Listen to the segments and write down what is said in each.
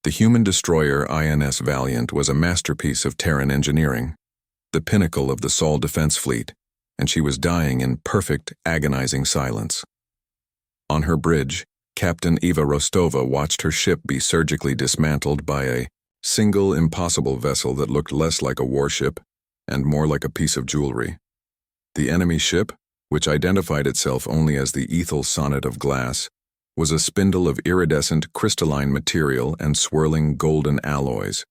The human destroyer INS Valiant was a masterpiece of Terran engineering, the pinnacle of the Sol defense fleet, and she was dying in perfect, agonizing silence. On her bridge, Captain Eva Rostova watched her ship be surgically dismantled by a single impossible vessel that looked less like a warship and more like a piece of jewelry. The enemy ship, which identified itself only as the Aethel Sonnet of Glass, was a spindle of iridescent crystalline material and swirling golden alloys.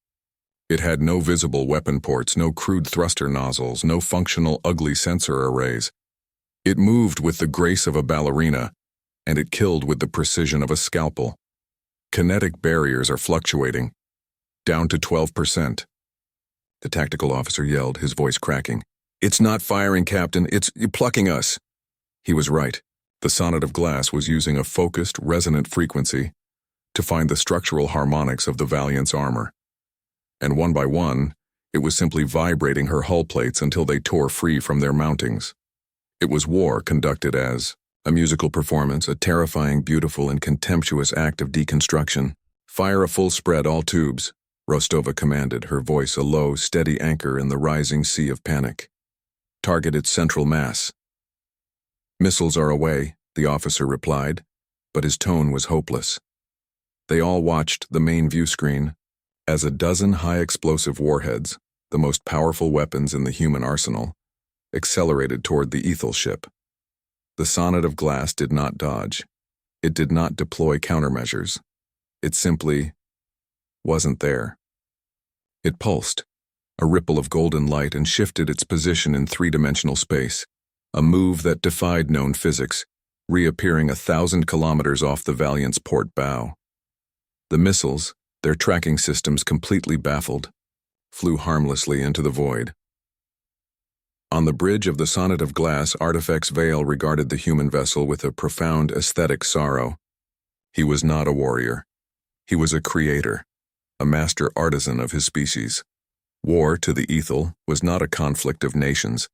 It had no visible weapon ports, no crude thruster nozzles, no functional ugly sensor arrays. It moved with the grace of a ballerina, and it killed with the precision of a scalpel. Kinetic barriers are fluctuating, down to 12%. The tactical officer yelled, his voice cracking. "It's not firing, Captain, it's plucking us." He was right. The Sonnet of Glass was using a focused, resonant frequency to find the structural harmonics of the Valiant's armor. And one by one, it was simply vibrating her hull plates until they tore free from their mountings. It was war conducted as a musical performance, a terrifying, beautiful, and contemptuous act of deconstruction. "Fire a full spread, all tubes," Rostova commanded, her voice a low, steady anchor in the rising sea of panic. "Target its central mass." "Missiles are away," the officer replied, but his tone was hopeless. They all watched the main view screen as a dozen high-explosive warheads, the most powerful weapons in the human arsenal, accelerated toward the Aethel ship. The Sonnet of Glass did not dodge. It did not deploy countermeasures. It simply wasn't there. It pulsed, a ripple of golden light, and shifted its position in three-dimensional space, a move that defied known physics, reappearing 1,000 kilometers off the Valiant's port bow. The missiles, their tracking systems completely baffled, flew harmlessly into the void. On the bridge of the Sonnet of Glass, Artifex Vale regarded the human vessel with a profound aesthetic sorrow. He was not a warrior. He was a creator, a master artisan of his species. War, to the Aethel, was not a conflict of nations,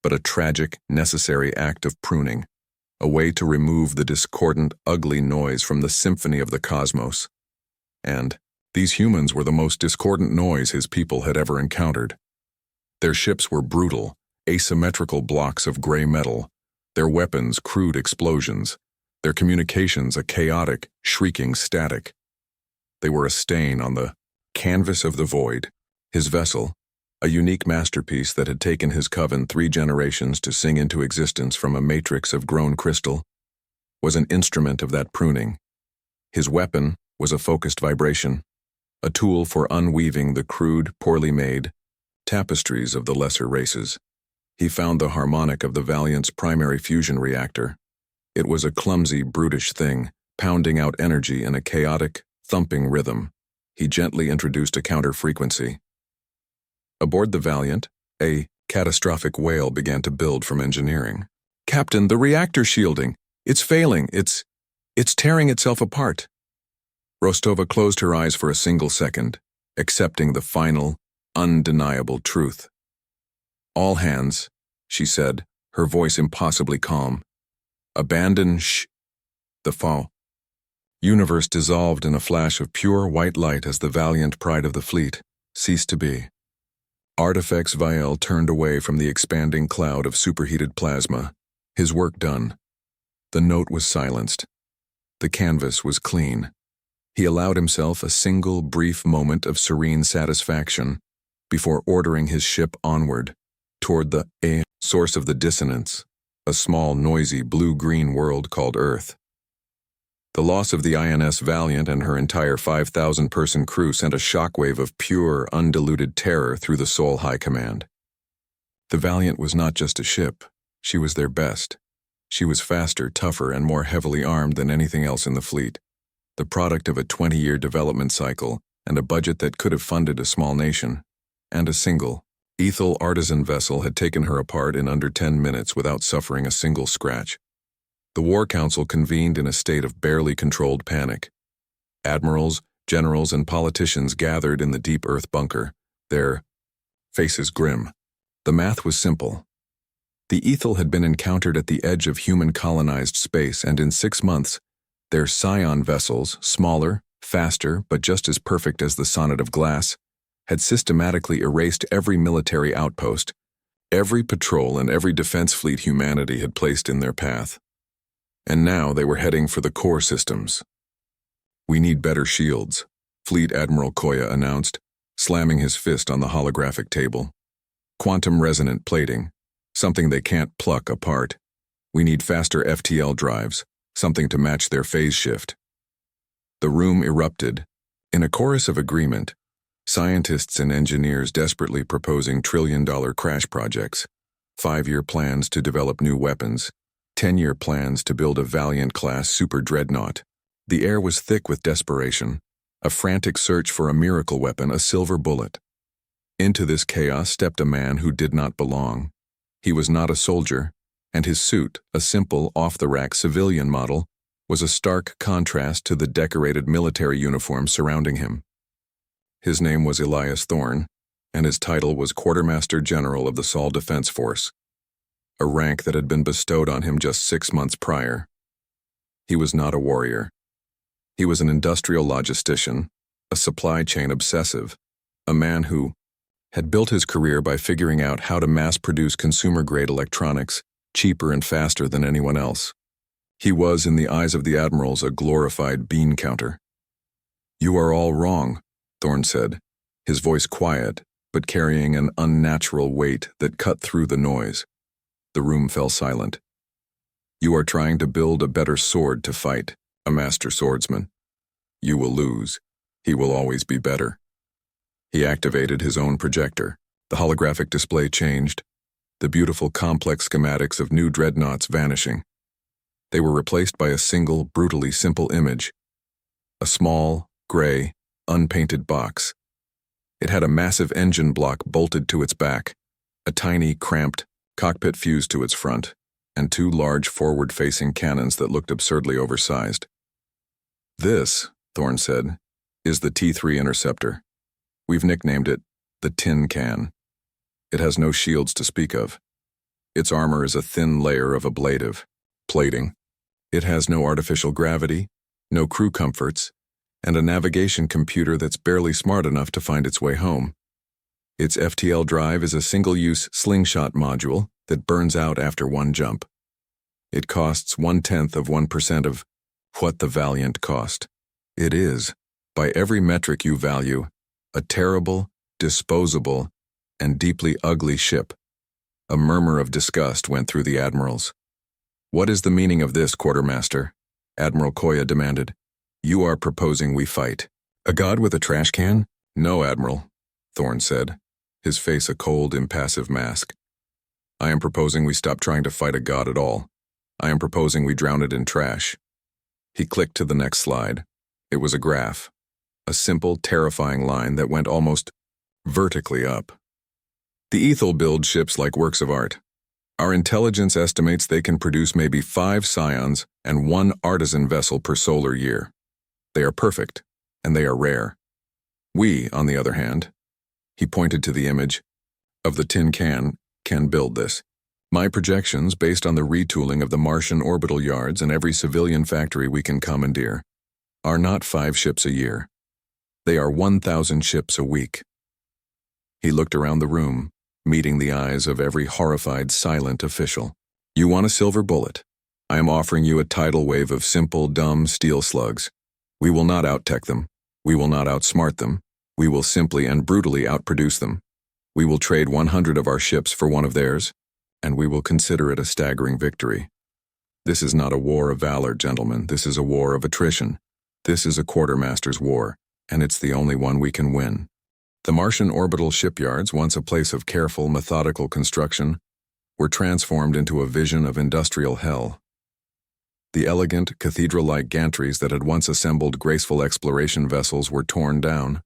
but a tragic, necessary act of pruning, a way to remove the discordant, ugly noise from the symphony of the cosmos. And these humans were the most discordant noise his people had ever encountered. Their ships were brutal, asymmetrical blocks of gray metal, their weapons crude explosions, their communications a chaotic, shrieking static. They were a stain on the canvas of the void. His vessel, a unique masterpiece that had taken his coven 3 generations to sing into existence from a matrix of grown crystal, was an instrument of that pruning. His weapon was a focused vibration, a tool for unweaving the crude, poorly made tapestries of the lesser races. He found the harmonic of the Valiant's primary fusion reactor. It was a clumsy, brutish thing, pounding out energy in a chaotic, thumping rhythm. He gently introduced a counter-frequency. Aboard the Valiant, a catastrophic wail began to build from engineering. "Captain, the reactor shielding. It's failing. It's tearing itself apart." Rostova closed her eyes for a single second, accepting the final, undeniable truth. "All hands," she said, her voice impossibly calm. "Abandon the fall." Universe dissolved in a flash of pure white light as the Valiant, pride of the fleet, ceased to be. Artifex Vale turned away from the expanding cloud of superheated plasma, his work done. The note was silenced. The canvas was clean. He allowed himself a single brief moment of serene satisfaction before ordering his ship onward, toward the source of the dissonance, a small, noisy, blue-green world called Earth. The loss of the INS Valiant and her entire 5,000-person crew sent a shockwave of pure, undiluted terror through the Sol High Command. The Valiant was not just a ship, she was their best. She was faster, tougher, and more heavily armed than anything else in the fleet, the product of a 20-year development cycle and a budget that could have funded a small nation, and a single, Aethel artisan vessel had taken her apart in under 10 minutes without suffering a single scratch. The War Council convened in a state of barely controlled panic. Admirals, generals, and politicians gathered in the deep Earth bunker, their faces grim. The math was simple. The Aethel had been encountered at the edge of human-colonized space, and in 6 months, their scion vessels, smaller, faster but just as perfect as the Sonnet of Glass, had systematically erased every military outpost, every patrol and every defense fleet humanity had placed in their path. And now they were heading for the core systems. "We need better shields," Fleet Admiral Koya announced, slamming his fist on the holographic table. "Quantum-resonant plating, something they can't pluck apart. We need faster FTL drives, something to match their phase shift." The room erupted. In a chorus of agreement, scientists and engineers desperately proposing trillion-dollar crash projects, 5-year plans to develop new weapons, 10-year plans to build a Valiant-class super dreadnought. The air was thick with desperation, a frantic search for a miracle weapon, a silver bullet. Into this chaos stepped a man who did not belong. He was not a soldier, and his suit, a simple, off-the-rack civilian model, was a stark contrast to the decorated military uniform surrounding him. His name was Elias Thorne, and his title was Quartermaster General of the Sol Defense Force, a rank that had been bestowed on him just 6 months prior. He was not a warrior. He was an industrial logistician, a supply chain obsessive, a man who had built his career by figuring out how to mass-produce consumer-grade electronics cheaper and faster than anyone else. He was, in the eyes of the admirals, a glorified bean counter. "You are all wrong," Thorne said, his voice quiet, but carrying an unnatural weight that cut through the noise. The room fell silent. "You are trying to build a better sword to fight, a master swordsman. You will lose. He will always be better." He activated his own projector. The holographic display changed, the beautiful complex schematics of new dreadnoughts vanishing. They were replaced by a single, brutally simple image. A small, gray, unpainted box. It had a massive engine block bolted to its back, a tiny, cramped cockpit fused to its front, and 2 large forward-facing cannons that looked absurdly oversized. "This," Thorne said, "is the T3 interceptor. We've nicknamed it the Tin Can. It has no shields to speak of. Its armor is a thin layer of ablative plating. It has no artificial gravity, no crew comforts, and a navigation computer that's barely smart enough to find its way home. Its FTL drive is a single-use slingshot module that burns out after 1 jump. It costs 0.1% of what the Valiant cost. It is, by every metric you value, a terrible, disposable, and deeply ugly ship." A murmur of disgust went through the admirals. "What is the meaning of this, Quartermaster?" Admiral Koya demanded. "You are proposing we fight a god with a trash can?" "No, Admiral," Thorne said, his face a cold, impassive mask. "I am proposing we stop trying to fight a god at all. I am proposing we drown it in trash." He clicked to the next slide. It was a graph, a simple, terrifying line that went almost vertically up. "The Aethel build ships like works of art. Our intelligence estimates they can produce maybe 5 scions and 1 artisan vessel per solar year. They are perfect, and they are rare. We, on the other hand," he pointed to the image, "of the Tin Can build this. My projections, based on the retooling of the Martian orbital yards and every civilian factory we can commandeer, are not 5 ships a year. They are 1,000 ships a week." He looked around the room, meeting the eyes of every horrified, silent official. "You want a silver bullet? I am offering you a tidal wave of simple, dumb steel slugs. We will not out-tech them. We will not outsmart them. We will simply and brutally outproduce them. We will trade 100 of our ships for 1 of theirs, and we will consider it a staggering victory. This is not a war of valor, gentlemen. This is a war of attrition. This is a quartermaster's war, and it's the only one we can win." The Martian orbital shipyards, once a place of careful, methodical construction, were transformed into a vision of industrial hell. The elegant, cathedral-like gantries that had once assembled graceful exploration vessels were torn down,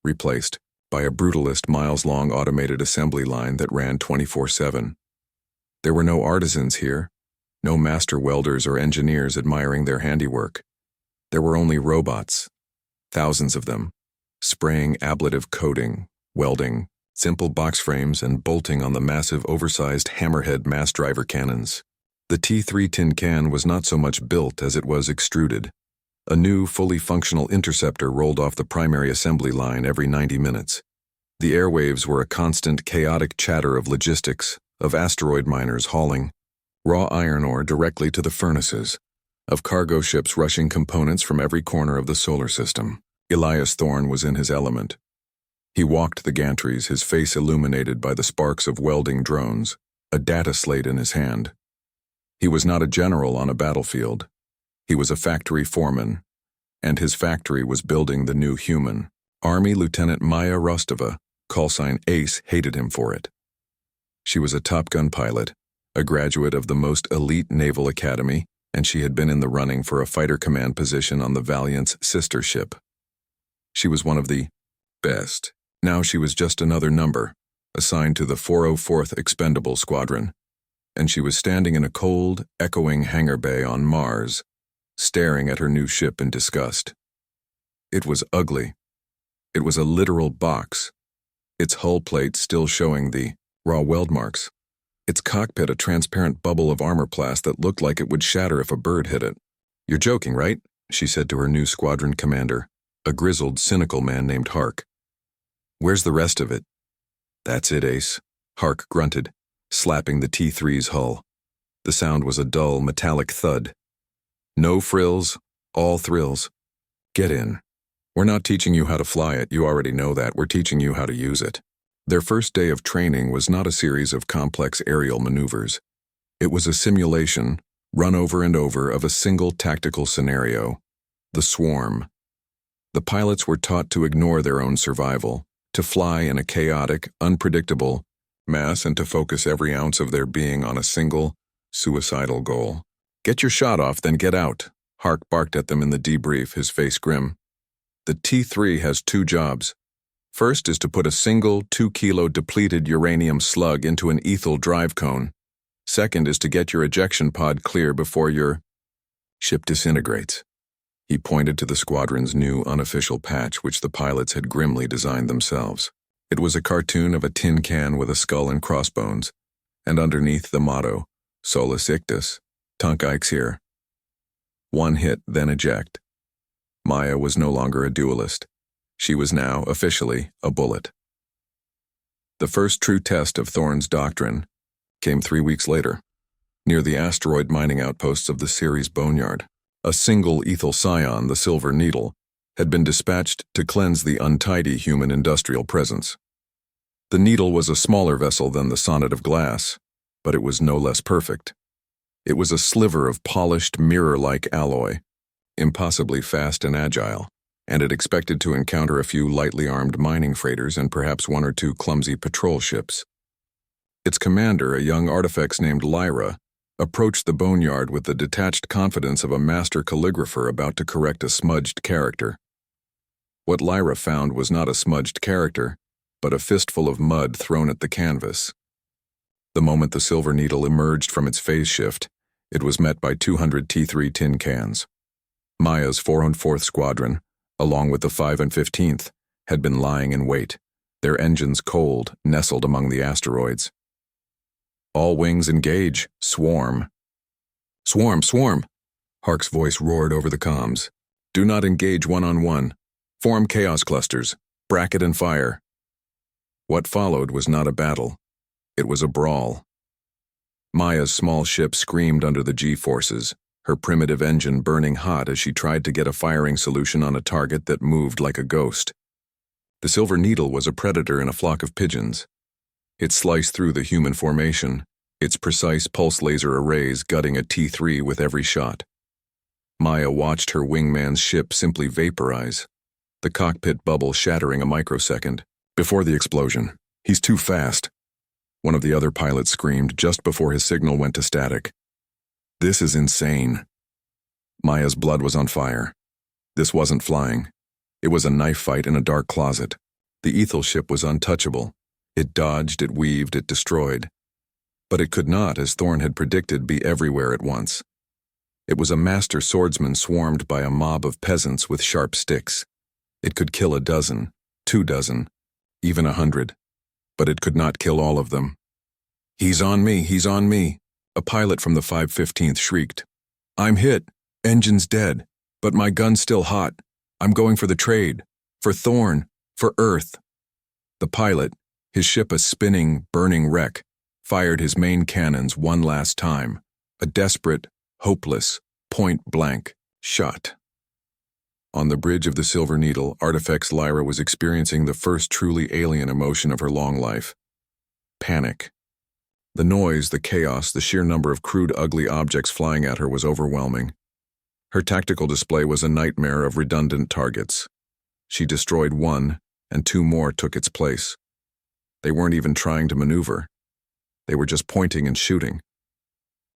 replaced by a brutalist miles-long automated assembly line that ran 24/7. There were no artisans here, no master welders or engineers admiring their handiwork. There were only robots, thousands of them, spraying ablative coating, welding, simple box frames, and bolting on the massive oversized hammerhead mass driver cannons. The T3 Tin Can was not so much built as it was extruded. A new, fully functional interceptor rolled off the primary assembly line every 90 minutes. The airwaves were a constant, chaotic chatter of logistics, of asteroid miners hauling raw iron ore directly to the furnaces, of cargo ships rushing components from every corner of the solar system. Elias Thorne was in his element. He walked the gantries, his face illuminated by the sparks of welding drones, a data slate in his hand. He was not a general on a battlefield. He was a factory foreman, and his factory was building the new human. Army Lieutenant Maya Rostova, callsign Ace, hated him for it. She was a Top Gun pilot, a graduate of the most elite naval academy, and she had been in the running for a fighter command position on the Valiant's sister ship. She was one of the best. Now she was just another number, assigned to the 404th Expendable Squadron, and she was standing in a cold, echoing hangar bay on Mars, staring at her new ship in disgust. It was ugly. It was a literal box, its hull plate still showing the raw weld marks, its cockpit a transparent bubble of armor plast that looked like it would shatter if a bird hit it. "You're joking, right?" she said to her new squadron commander, a grizzled, cynical man named Hark. "Where's the rest of it?" "That's it, Ace," Hark grunted, slapping the T-3's hull. The sound was a dull, metallic thud. "No frills, all thrills. Get in. We're not teaching you how to fly it, you already know that. We're teaching you how to use it." Their first day of training was not a series of complex aerial maneuvers. It was a simulation, run over and over, of a single tactical scenario: the swarm. The pilots were taught to ignore their own survival, to fly in a chaotic, unpredictable mass, and to focus every ounce of their being on a single, suicidal goal. "Get your shot off, then get out," Hark barked at them in the debrief, his face grim. "The T-3 has two jobs. First is to put a single 2-kilo depleted uranium slug into an Aethel drive cone. Second is to get your ejection pod clear before your ship disintegrates." He pointed to the squadron's new unofficial patch, which the pilots had grimly designed themselves. It was a cartoon of a tin can with a skull and crossbones, and underneath the motto, Solus Ictus, Tunc Ixere. One hit, then eject. Maya was no longer a duelist. She was now, officially, a bullet. The first true test of Thorne's doctrine came 3 weeks later, near the asteroid mining outposts of the Ceres Boneyard. A single Aethel scion, the Silver Needle, had been dispatched to cleanse the untidy human industrial presence. The Needle was a smaller vessel than the Sonnet of Glass, but it was no less perfect. It was a sliver of polished, mirror-like alloy, impossibly fast and agile, and it expected to encounter a few lightly armed mining freighters and perhaps 1 or 2 clumsy patrol ships. Its commander, a young artifex named Lyra, approached the boneyard with the detached confidence of a master calligrapher about to correct a smudged character. What Lyra found was not a smudged character, but a fistful of mud thrown at the canvas. The moment the Silver Needle emerged from its phase shift, it was met by 200 T-3 tin cans. Maya's 404th Squadron, along with the 5 and 15th, had been lying in wait, their engines cold, nestled among the asteroids. "All wings engage, swarm." "Swarm, swarm," Hark's voice roared over the comms. "Do not engage one-on-one. Form chaos clusters, bracket and fire." What followed was not a battle. It was a brawl. Maya's small ship screamed under the G-forces, her primitive engine burning hot as she tried to get a firing solution on a target that moved like a ghost. The Silver Needle was a predator in a flock of pigeons. It sliced through the human formation, its precise pulse laser arrays gutting a T-3 with every shot. Maya watched her wingman's ship simply vaporize, the cockpit bubble shattering a microsecond. Before the explosion, "He's too fast," one of the other pilots screamed just before his signal went to static. "This is insane." Maya's blood was on fire. This wasn't flying. It was a knife fight in a dark closet. The Aethel ship was untouchable. It dodged, it weaved, it destroyed. But it could not, as Thorne had predicted, be everywhere at once. It was a master swordsman swarmed by a mob of peasants with sharp sticks. It could kill a dozen, 2 dozen, even 100, but it could not kill all of them. "He's on me, he's on me," a pilot from the 515th shrieked. "I'm hit, engine's dead." But my gun's still hot. I'm going for the trade. For Thorne. For Earth. The pilot, his ship a spinning, burning wreck, fired his main cannons one last time. A desperate, hopeless, point-blank shot. On the bridge of the Silver Needle, Artifacts Lyra was experiencing the first truly alien emotion of her long life. Panic. The noise, the chaos, the sheer number of crude, ugly objects flying at her was overwhelming. Her tactical display was a nightmare of redundant targets. She destroyed one, and two more took its place. They weren't even trying to maneuver. They were just pointing and shooting.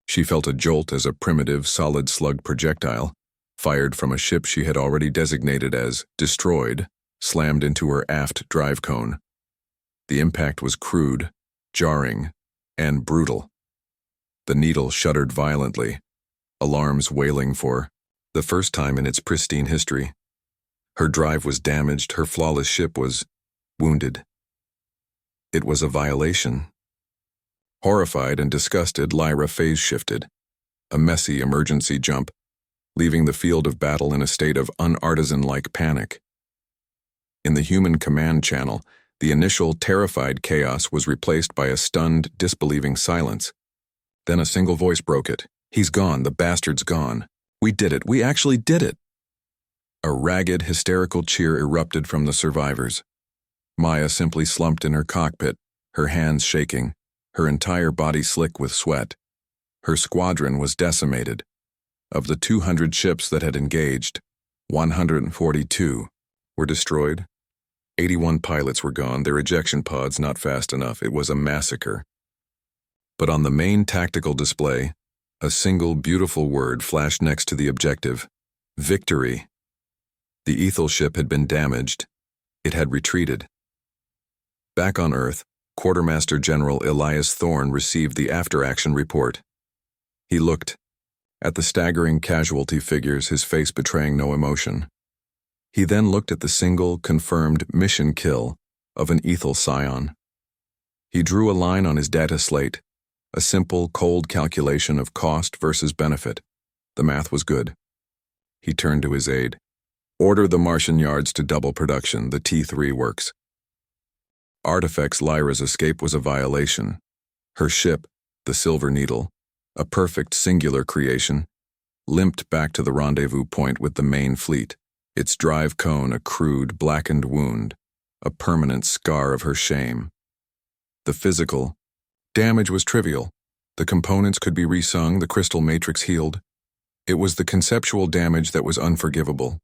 She felt a jolt as a primitive, solid slug projectile, fired from a ship she had already designated as destroyed, slammed into her aft drive cone. The impact was crude, jarring, and brutal. The needle shuddered violently, alarms wailing for the first time in its pristine history. Her drive was damaged, her flawless ship was wounded. It was a violation. Horrified and disgusted, Lyra phase shifted, a messy emergency jump, leaving the field of battle in a state of unartisan-like panic. In the human command channel, the initial terrified chaos was replaced by a stunned, disbelieving silence. Then a single voice broke it. "He's gone, the bastard's gone. We did it, we actually did it." A ragged, hysterical cheer erupted from the survivors. Maya simply slumped in her cockpit, her hands shaking, her entire body slick with sweat. Her squadron was decimated. Of the 200 ships that had engaged, 142 were destroyed. 81 pilots were gone, their ejection pods not fast enough. It was a massacre. But on the main tactical display, a single beautiful word flashed next to the objective: victory. The Aethel ship had been damaged. It had retreated. Back on Earth, Quartermaster General Elias Thorne received the after-action report. He looked at the staggering casualty figures, his face betraying no emotion. He then looked at the single, confirmed mission kill of an Aethel scion. He drew a line on his data slate, a simple, cold calculation of cost versus benefit. The math was good. He turned to his aide. "Order the Martian yards to double production, the T3 works." Artifacts Lyra's escape was a violation. Her ship, the Silver Needle, a perfect singular creation, limped back to the rendezvous point with the main fleet, its drive cone a crude, blackened wound, a permanent scar of her shame. The physical damage was trivial. The components could be resung, the crystal matrix healed. It was the conceptual damage that was unforgivable.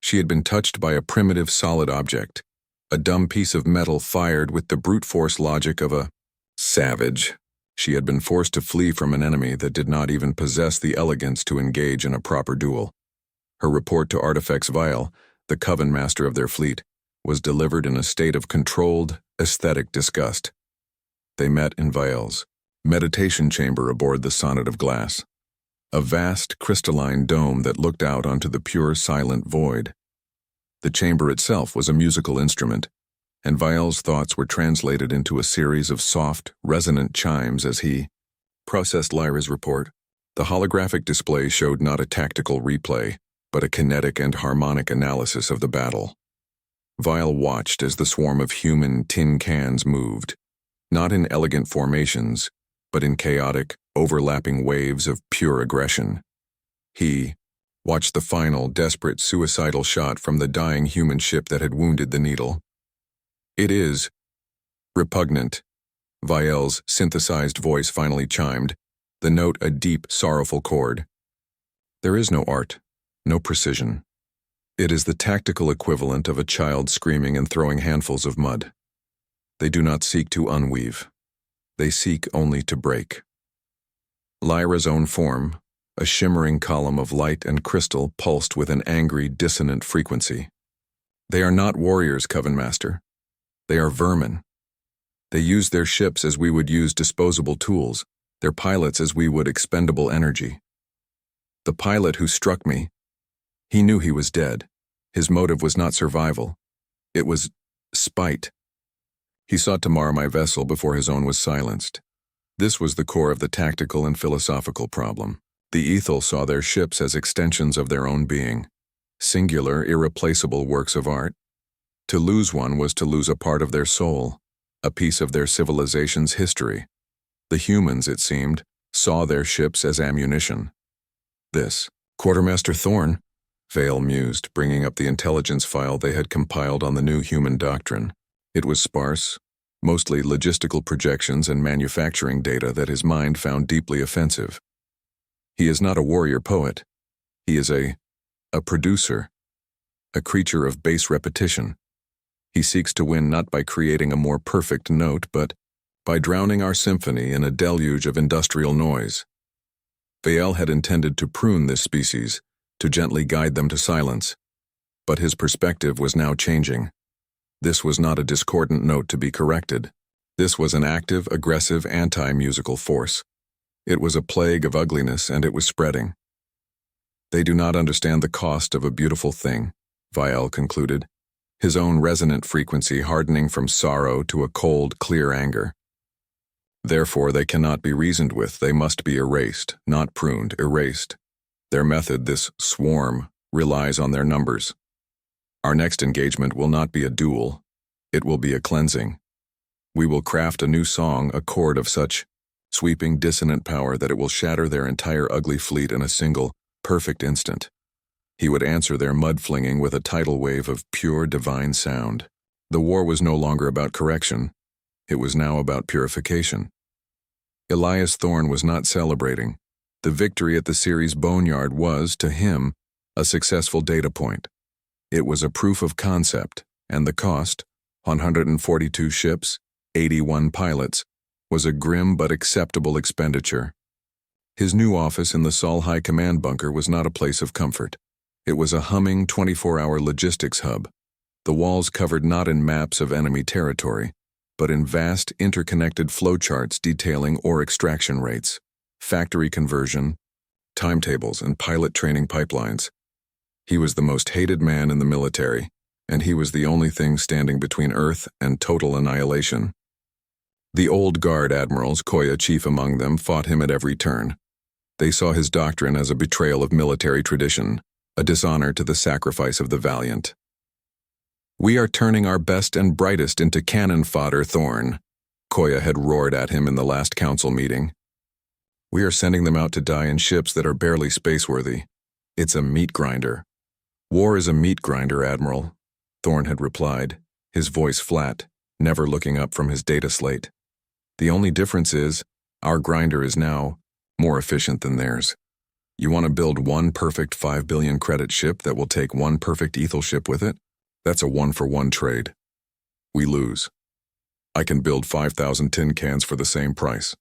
She had been touched by a primitive solid object, a dumb piece of metal fired with the brute force logic of a savage. She had been forced to flee from an enemy that did not even possess the elegance to engage in a proper duel. Her report to Artifacts Vial, the Coven master of their fleet, was delivered in a state of controlled, aesthetic disgust. They met in Vial's meditation chamber aboard the Sonnet of Glass, a vast crystalline dome that looked out onto the pure, silent void. The chamber itself was a musical instrument, and Vial's thoughts were translated into a series of soft, resonant chimes as he processed Lyra's report. The holographic display showed not a tactical replay, but a kinetic and harmonic analysis of the battle. Vial watched as the swarm of human tin cans moved, not in elegant formations, but in chaotic, overlapping waves of pure aggression. He watched the final, desperate, suicidal shot from the dying human ship that had wounded the Needle. "It is repugnant," Vial's synthesized voice finally chimed, the note a deep, sorrowful chord. "There is no art, no precision. It is the tactical equivalent of a child screaming and throwing handfuls of mud. They do not seek to unweave. They seek only to break." Lyra's own form, a shimmering column of light and crystal, pulsed with an angry, dissonant frequency. "They are not warriors, Coven Master. They are vermin. They use their ships as we would use disposable tools, their pilots as we would expendable energy. The pilot who struck me, he knew he was dead. His motive was not survival. It was spite. He sought to mar my vessel before his own was silenced. This was the core of the tactical and philosophical problem. The Aethel saw their ships as extensions of their own being. Singular, irreplaceable works of art. To lose one was to lose a part of their soul, a piece of their civilization's history. The humans, it seemed, saw their ships as ammunition. This, Quartermaster Thorne, Vale mused, bringing up the intelligence file they had compiled on the new human doctrine. It was sparse, mostly logistical projections and manufacturing data that his mind found deeply offensive. He is not a warrior poet. He is a producer, a creature of base repetition. He seeks to win not by creating a more perfect note, but by drowning our symphony in a deluge of industrial noise. Vael had intended to prune this species, to gently guide them to silence. But his perspective was now changing. This was not a discordant note to be corrected. This was an active, aggressive, anti-musical force. It was a plague of ugliness, and it was spreading. They do not understand the cost of a beautiful thing, Vael concluded, his own resonant frequency hardening from sorrow to a cold, clear anger. Therefore, they cannot be reasoned with. They must be erased, not pruned, erased. Their method, this swarm, relies on their numbers. Our next engagement will not be a duel. It will be a cleansing. We will craft a new song, a chord of such sweeping, dissonant power that it will shatter their entire ugly fleet in a single, perfect instant. He would answer their mud-flinging with a tidal wave of pure, divine sound. The war was no longer about correction. It was now about purification. Elias Thorne was not celebrating. The victory at the series boneyard was, to him, a successful data point. It was a proof of concept, and the cost, 142 ships, 81 pilots, was a grim but acceptable expenditure. His new office in the Sol High Command bunker was not a place of comfort. It was a humming 24-hour logistics hub, the walls covered not in maps of enemy territory, but in vast interconnected flowcharts detailing ore extraction rates, factory conversion, timetables, and pilot training pipelines. He was the most hated man in the military, and he was the only thing standing between Earth and total annihilation. The old guard admirals, Koya chief among them, fought him at every turn. They saw his doctrine as a betrayal of military tradition, a dishonor to the sacrifice of the valiant. "We are turning our best and brightest into cannon fodder, Thorne," Koya had roared at him in the last council meeting. "We are sending them out to die in ships that are barely spaceworthy. It's a meat grinder." "War is a meat grinder, Admiral," Thorne had replied, his voice flat, never looking up from his data slate. "The only difference is, our grinder is now more efficient than theirs. You want to build one perfect 5 billion credit ship that will take one perfect Aethel ship with it? That's a one-for-one trade. We lose. I can build 5,000 tin cans for the same price.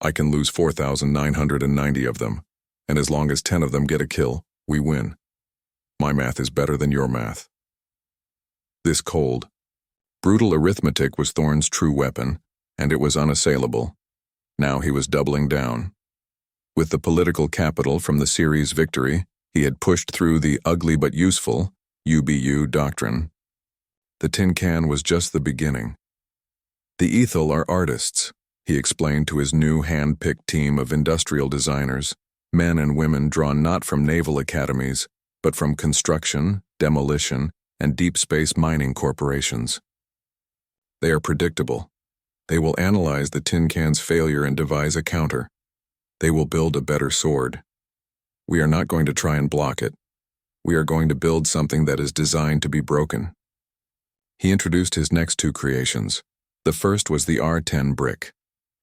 I can lose 4,990 of them, and as long as 10 of them get a kill, we win. My math is better than your math." This cold, brutal arithmetic was Thorne's true weapon, and it was unassailable. Now he was doubling down. With the political capital from the series victory, he had pushed through the ugly but useful UBU doctrine. The tin can was just the beginning. "The Aethel are artists," he explained to his new hand-picked team of industrial designers, men and women drawn not from naval academies, but from construction, demolition, and deep space mining corporations. "They are predictable. They will analyze the tin can's failure and devise a counter. They will build a better sword. We are not going to try and block it. We are going to build something that is designed to be broken." He introduced his next two creations. The first was the R-10 brick.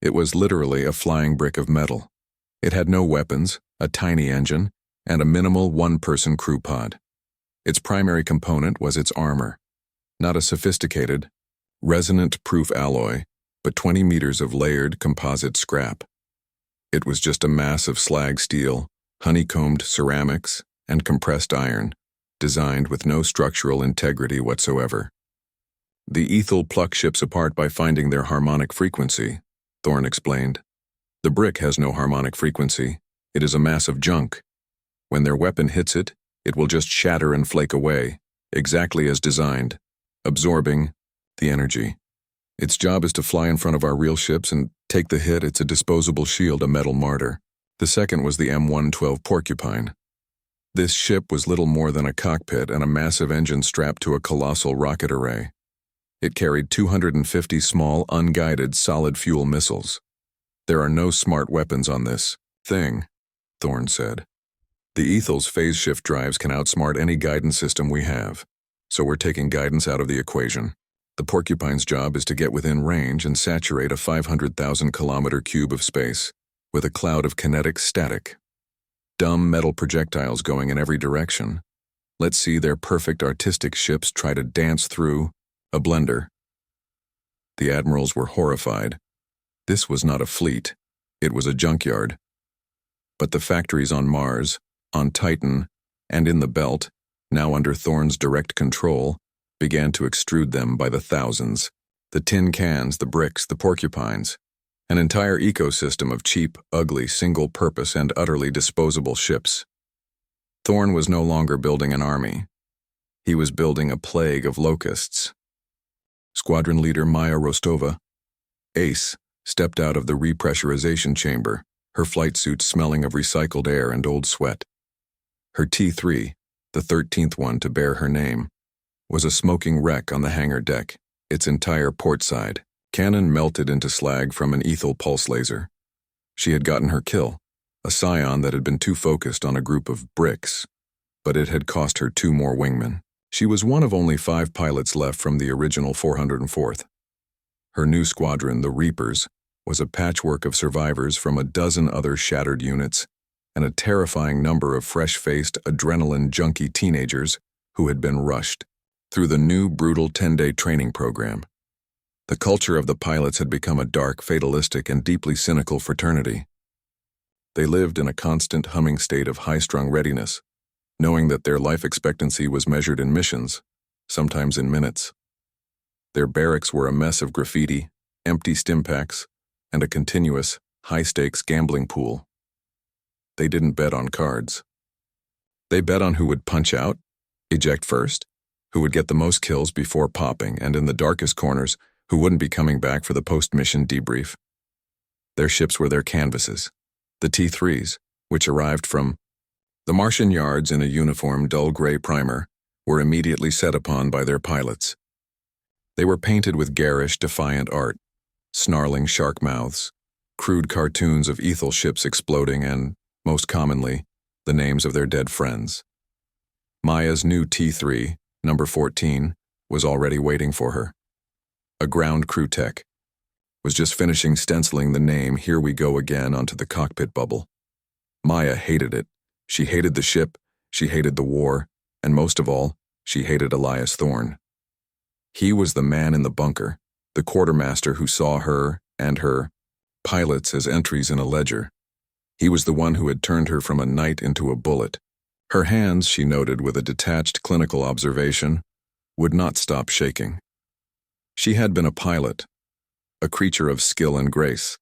It was literally a flying brick of metal. It had no weapons, a tiny engine, and a minimal one-person crew pod. Its primary component was its armor. Not a sophisticated, resonant-proof alloy, but 20 meters of layered composite scrap. It was just a mass of slag steel, honeycombed ceramics, and compressed iron, designed with no structural integrity whatsoever. "The Aethel pluck ships apart by finding their harmonic frequency," Thorne explained. "The brick has no harmonic frequency. It is a mass of junk. When their weapon hits it, it will just shatter and flake away, exactly as designed, absorbing the energy. Its job is to fly in front of our real ships and take the hit. It's a disposable shield, a metal martyr." The second was the M112 Porcupine. This ship was little more than a cockpit and a massive engine strapped to a colossal rocket array. It carried 250 small, unguided, solid-fuel missiles. "There are no smart weapons on this thing," Thorne said. "The Aethel's phase shift drives can outsmart any guidance system we have, so we're taking guidance out of the equation. The Porcupine's job is to get within range and saturate a 500,000-kilometer cube of space with a cloud of kinetic static. Dumb metal projectiles going in every direction. Let's see their perfect artistic ships try to dance through a blender." The admirals were horrified. This was not a fleet, it was a junkyard. But the factories on Mars, on Titan, and in the Belt, now under Thorne's direct control, began to extrude them by the thousands. The tin cans, the bricks, the porcupines. An entire ecosystem of cheap, ugly, single-purpose, and utterly disposable ships. Thorne was no longer building an army. He was building a plague of locusts. Squadron leader Maya Rostova, Ace, stepped out of the repressurization chamber, her flight suit smelling of recycled air and old sweat. Her T-3, the 13th one to bear her name, was a smoking wreck on the hangar deck, its entire port side. Cannon melted into slag from an Aethel pulse laser. She had gotten her kill, a scion that had been too focused on a group of bricks, but it had cost her 2 more wingmen. She was one of only 5 pilots left from the original 404th. Her new squadron, the Reapers, was a patchwork of survivors from a dozen other shattered units and a terrifying number of fresh-faced, adrenaline-junkie teenagers who had been rushed through the new, brutal 10-day training program. The culture of the pilots had become a dark, fatalistic, and deeply cynical fraternity. They lived in a constant humming state of high-strung readiness, knowing that their life expectancy was measured in missions, sometimes in minutes. Their barracks were a mess of graffiti, empty stimpaks, and a continuous, high-stakes gambling pool. They didn't bet on cards. They bet on who would punch out, eject first, who would get the most kills before popping, and in the darkest corners, who wouldn't be coming back for the post-mission debrief. Their ships were their canvases, the T-3s, which arrived from the Martian yards in a uniform dull gray primer, were immediately set upon by their pilots. They were painted with garish, defiant art, snarling shark mouths, crude cartoons of Aethel ships exploding, and, most commonly, the names of their dead friends. Maya's new T-3, number 14, was already waiting for her. A ground crew tech, was just finishing stenciling the name "Here We Go Again" onto the cockpit bubble. Maya hated it. She hated the ship, she hated the war, and most of all, she hated Elias Thorne. He was the man in the bunker, the quartermaster who saw her and her pilots as entries in a ledger. He was the one who had turned her from a knight into a bullet. Her hands, she noted with a detached clinical observation, would not stop shaking. She had been a pilot, a creature of skill and grace.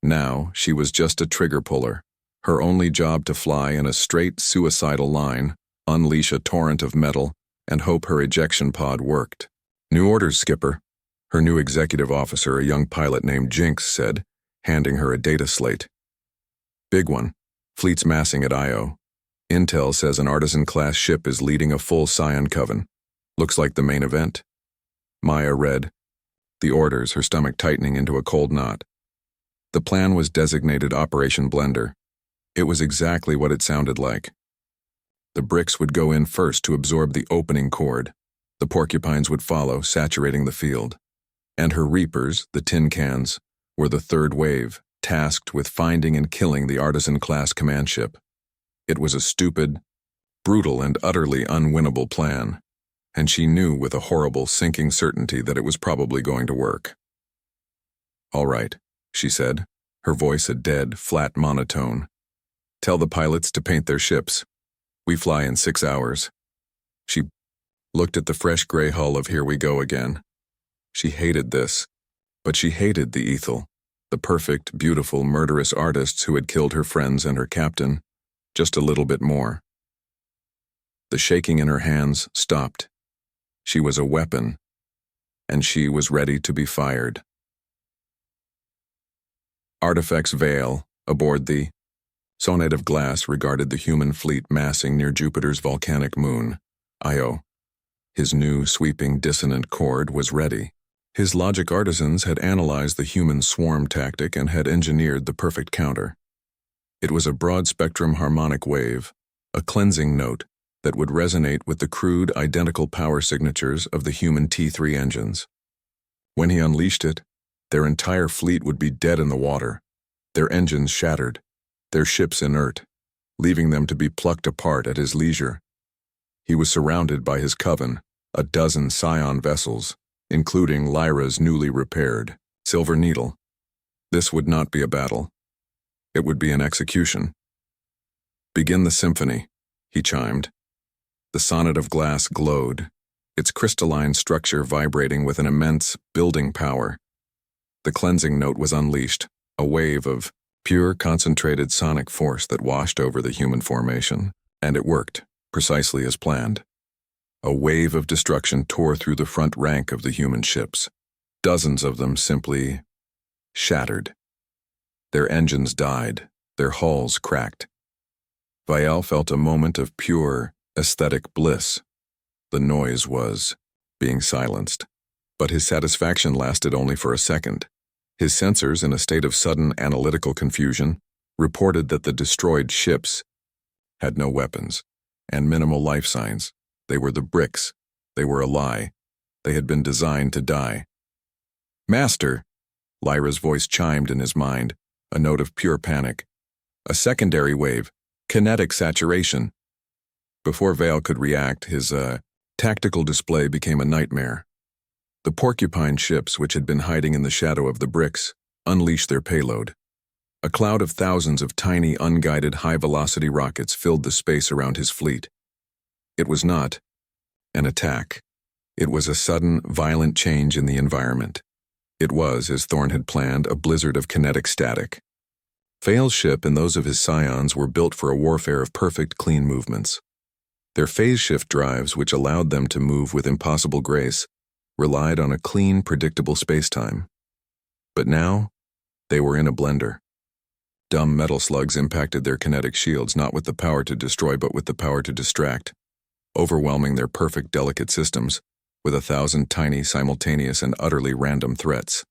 Now she was just a trigger puller, her only job to fly in a straight, suicidal line, unleash a torrent of metal, and hope her ejection pod worked. "New orders, Skipper," her new executive officer, a young pilot named Jinx, said, handing her a data slate. "Big one. Fleet's massing at Io. Intel says an artisan-class ship is leading a full Scion coven. Looks like the main event." Maya read the orders, her stomach tightening into a cold knot. The plan was designated Operation Blender. It was exactly what it sounded like. The bricks would go in first to absorb the opening cord. The porcupines would follow, saturating the field. And her Reapers, the tin cans, were the third wave, tasked with finding and killing the artisan-class command ship. It was a stupid, brutal, and utterly unwinnable plan, and she knew with a horrible, sinking certainty that it was probably going to work. "All right," she said, her voice a dead, flat monotone. "Tell the pilots to paint their ships. We fly in 6 hours." She looked at the fresh gray hull of Here We Go Again. She hated this, but she hated the Aethel, the perfect, beautiful, murderous artists who had killed her friends and her captain, just a little bit more. The shaking in her hands stopped. She was a weapon, and she was ready to be fired. Artifacts Vale, aboard the Sonnet of Glass regarded the human fleet massing near Jupiter's volcanic moon, Io. His new, sweeping, dissonant chord was ready. His logic artisans had analyzed the human swarm tactic and had engineered the perfect counter. It was a broad-spectrum harmonic wave, a cleansing note that would resonate with the crude, identical power signatures of the human T3 engines. When he unleashed it, their entire fleet would be dead in the water, their engines shattered, their ships inert, leaving them to be plucked apart at his leisure. He was surrounded by his coven, a dozen scion vessels, including Lyra's newly repaired Silver Needle. This would not be a battle. It would be an execution. "Begin the symphony," he chimed. The Sonnet of Glass glowed, its crystalline structure vibrating with an immense building power. The cleansing note was unleashed, a wave of pure, concentrated sonic force that washed over the human formation, and it worked, precisely as planned. A wave of destruction tore through the front rank of the human ships. Dozens of them simply shattered. Their engines died, their hulls cracked. Vial felt a moment of pure, aesthetic bliss. The noise was being silenced, but his satisfaction lasted only for a second. His sensors, in a state of sudden analytical confusion, reported that the destroyed ships had no weapons and minimal life signs. They were the bricks. They were a lie. They had been designed to die. "Master!" Lyra's voice chimed in his mind, a note of pure panic. "A secondary wave. Kinetic saturation." Before Vale could react, his tactical display became a nightmare. The Porcupine ships, which had been hiding in the shadow of the bricks, unleashed their payload. A cloud of thousands of tiny, unguided, high-velocity rockets filled the space around his fleet. It was not an attack. It was a sudden, violent change in the environment. It was, as Thorne had planned, a blizzard of kinetic static. Vale's ship and those of his scions were built for a warfare of perfect, clean movements. Their phase shift drives, which allowed them to move with impossible grace, relied on a clean, predictable spacetime. But now, they were in a blender. Dumb metal slugs impacted their kinetic shields not with the power to destroy but with the power to distract, overwhelming their perfect, delicate systems with 1,000 tiny, simultaneous, and utterly random threats.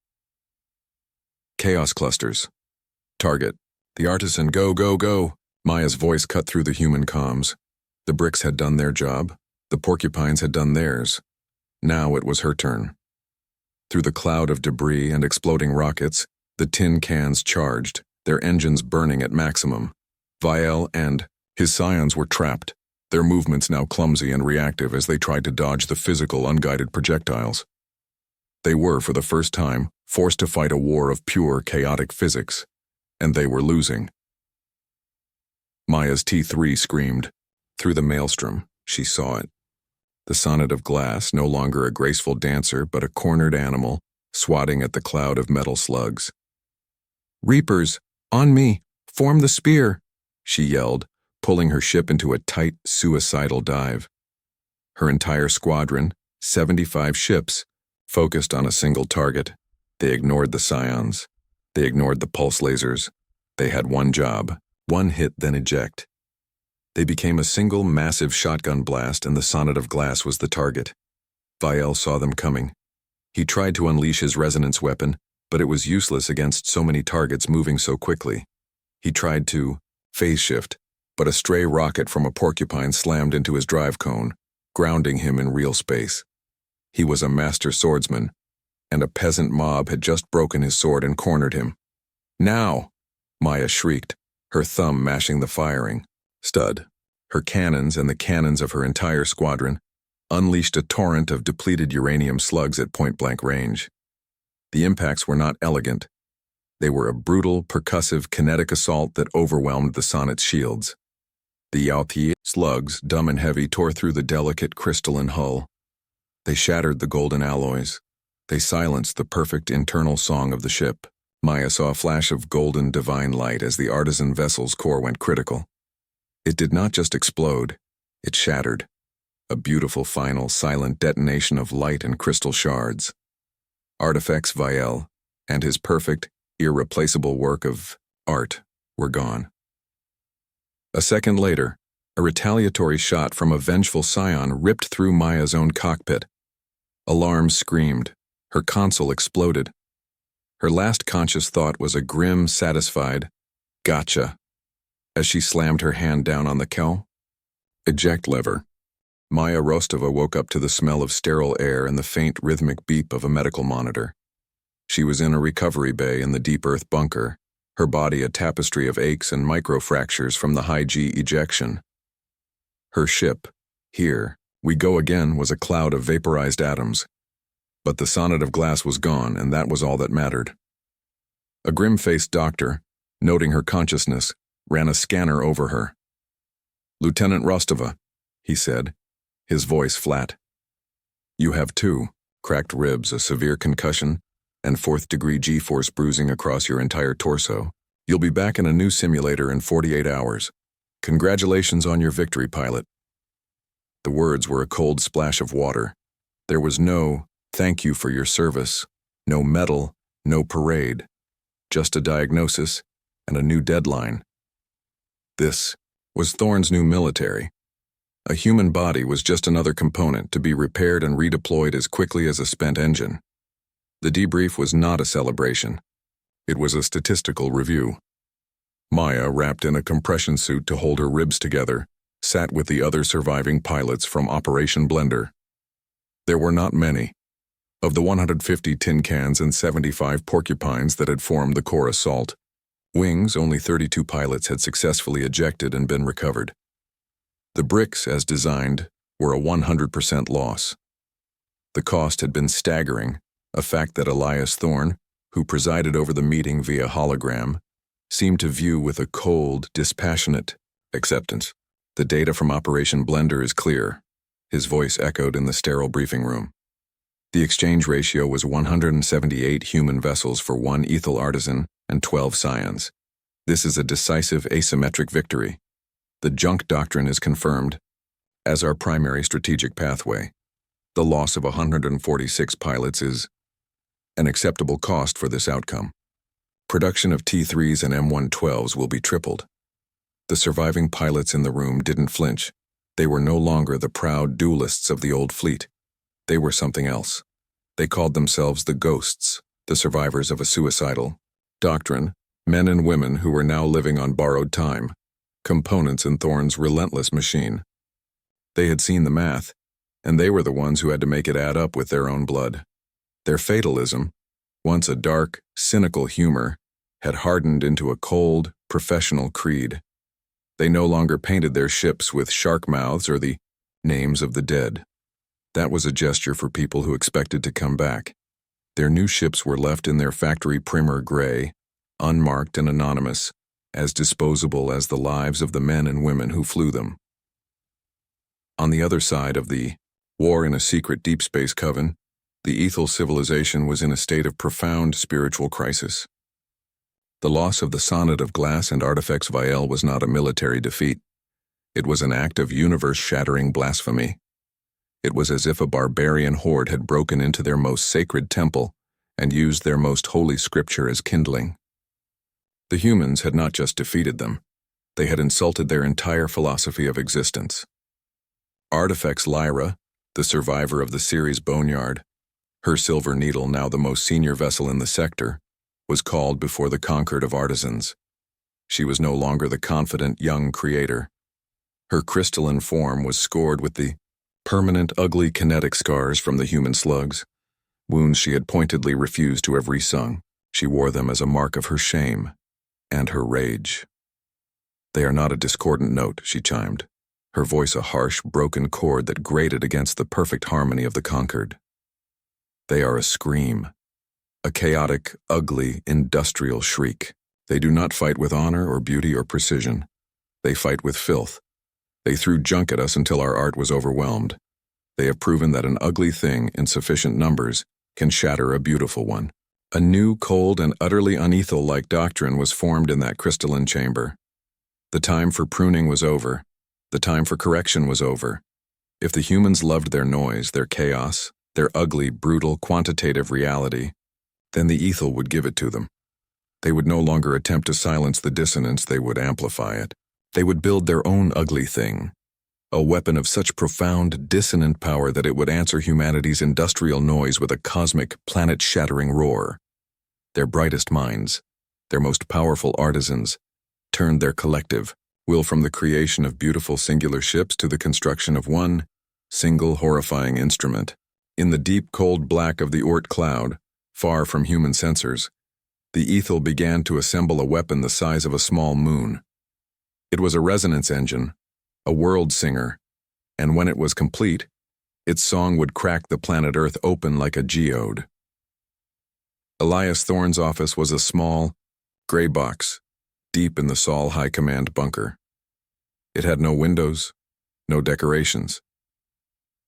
Chaos clusters. Target. The artisan, go, go, go. Maya's voice cut through the human comms. The bricks had done their job. The porcupines had done theirs. Now it was her turn. Through the cloud of debris and exploding rockets, the tin cans charged, their engines burning at maximum. Vial and his scions were trapped, their movements now clumsy and reactive as they tried to dodge the physical, unguided projectiles. They were, for the first time, forced to fight a war of pure, chaotic physics, and they were losing. Maya's T3 screamed. Through the maelstrom, she saw it. The Sonnet of Glass, no longer a graceful dancer but a cornered animal, swatting at the cloud of metal slugs. "Reapers, on me! Form the spear!" she yelled, pulling her ship into a tight, suicidal dive. Her entire squadron, 75 ships, focused on a single target. They ignored the scions. They ignored the pulse lasers. They had one job, one hit, then eject. They became a single, massive shotgun blast, and the Sonnet of Glass was the target. Vial saw them coming. He tried to unleash his resonance weapon, but it was useless against so many targets moving so quickly. He tried to phase shift, but a stray rocket from a porcupine slammed into his drive cone, grounding him in real space. He was a master swordsman, and a peasant mob had just broken his sword and cornered him. "Now!" Maya shrieked, her thumb mashing the firing. Stud. Her cannons and the cannons of her entire squadron unleashed a torrent of depleted uranium slugs at point-blank range. The impacts were not elegant. They were a brutal, percussive, kinetic assault that overwhelmed the Sonnet's shields. The Aethel slugs, dumb and heavy, tore through the delicate crystalline hull. They shattered the golden alloys. They silenced the perfect internal song of the ship. Maya saw a flash of golden divine light as the artisan vessel's core went critical. It did not just explode, it shattered. A beautiful final, silent detonation of light and crystal shards. Artifacts Vial and his perfect, irreplaceable work of art were gone. A second later, a retaliatory shot from a vengeful scion ripped through Maya's own cockpit. Alarm screamed. Her console exploded. Her last conscious thought was a grim, satisfied, "Gotcha," as she slammed her hand down on the eject lever. Maya Rostova woke up to the smell of sterile air and the faint, rhythmic beep of a medical monitor. She was in a recovery bay in the deep earth bunker, her body a tapestry of aches and microfractures from the high-G ejection. Her ship, here we go again, was a cloud of vaporized atoms. But the Sonnet of Glass was gone, and that was all that mattered. A grim-faced doctor, noting her consciousness, ran a scanner over her. "Lieutenant Rostova," he said, his voice flat. "You have 2 cracked ribs, a severe concussion, and 4th-degree G-force bruising across your entire torso. You'll be back in a new simulator in 48 hours. Congratulations on your victory, pilot." The words were a cold splash of water. There was no "thank you for your service," no medal, no parade, just a diagnosis and a new deadline. This was Thorne's new military. A human body was just another component to be repaired and redeployed as quickly as a spent engine. The debrief was not a celebration. It was a statistical review. Maya, wrapped in a compression suit to hold her ribs together, sat with the other surviving pilots from Operation Blender. There were not many. Of the 150 tin cans and 75 porcupines that had formed the core assault, wings, only 32 pilots had successfully ejected and been recovered. The bricks, as designed, were a 100% loss. The cost had been staggering, a fact that Elias Thorne, who presided over the meeting via hologram, seemed to view with a cold, dispassionate acceptance. "The data from Operation Blender is clear," his voice echoed in the sterile briefing room. The exchange ratio was 178 human vessels for 1 Aethel artisan and 12 scions. This is a decisive asymmetric victory. The junk doctrine is confirmed as our primary strategic pathway. The loss of 146 pilots is an acceptable cost for this outcome. Production of T3s and M112s will be tripled. The surviving pilots in the room didn't flinch. They were no longer the proud duelists of the old fleet. They were something else. They called themselves the Ghosts, the survivors of a suicidal Doctrine, men and women who were now living on borrowed time, components in Thorne's relentless machine. They had seen the math, and they were the ones who had to make it add up with their own blood. Their fatalism, once a dark, cynical humor, had hardened into a cold, professional creed. They no longer painted their ships with shark mouths or the names of the dead. That was a gesture for people who expected to come back. Their new ships were left in their factory primer gray, unmarked and anonymous, as disposable as the lives of the men and women who flew them. On the other side of the war in a secret deep space coven, the Aethel civilization was in a state of profound spiritual crisis. The loss of the Sonnet of Glass and Artifacts Vial was not a military defeat. It was an act of universe-shattering blasphemy. It was as if a barbarian horde had broken into their most sacred temple and used their most holy scripture as kindling. The humans had not just defeated them, they had insulted their entire philosophy of existence. Artifacts Lyra, the survivor of the Ceres Boneyard, her Silver Needle, now the most senior vessel in the sector, was called before the conquered of artisans. She was no longer the confident young creator. Her crystalline form was scored with the permanent ugly kinetic scars from the human slugs, wounds she had pointedly refused to have resung. She wore them as a mark of her shame and her rage. "They are not a discordant note," she chimed, her voice a harsh, broken chord that grated against the perfect harmony of the conquered. "They are a scream, a chaotic, ugly, industrial shriek. They do not fight with honor or beauty or precision. They fight with filth. They threw junk at us until our art was overwhelmed. They have proven that an ugly thing in sufficient numbers can shatter a beautiful one." A new, cold, and utterly un-Aethel-like doctrine was formed in that crystalline chamber. The time for pruning was over. The time for correction was over. If the humans loved their noise, their chaos, their ugly, brutal, quantitative reality, then the Aethel would give it to them. They would no longer attempt to silence the dissonance, they would amplify it. They would build their own ugly thing, a weapon of such profound, dissonant power that it would answer humanity's industrial noise with a cosmic, planet-shattering roar. Their brightest minds, their most powerful artisans, turned their collective will from the creation of beautiful singular ships to the construction of one single horrifying instrument. In the deep cold black of the Oort cloud, far from human sensors, the Aethel began to assemble a weapon the size of a small moon. It was a resonance engine, a world singer, and when it was complete, its song would crack the planet Earth open like a geode. Elias Thorne's office was a small, gray box, deep in the Sol High Command bunker. It had no windows, no decorations.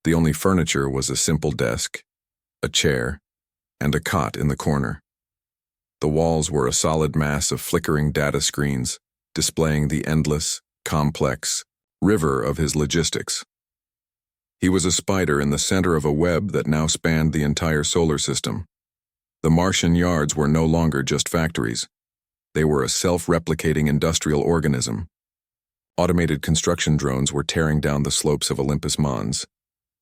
The only furniture was a simple desk, a chair, and a cot in the corner. The walls were a solid mass of flickering data screens, displaying the endless, complex river of his logistics. He was a spider in the center of a web that now spanned the entire solar system. The Martian yards were no longer just factories. They were a self-replicating industrial organism. Automated construction drones were tearing down the slopes of Olympus Mons,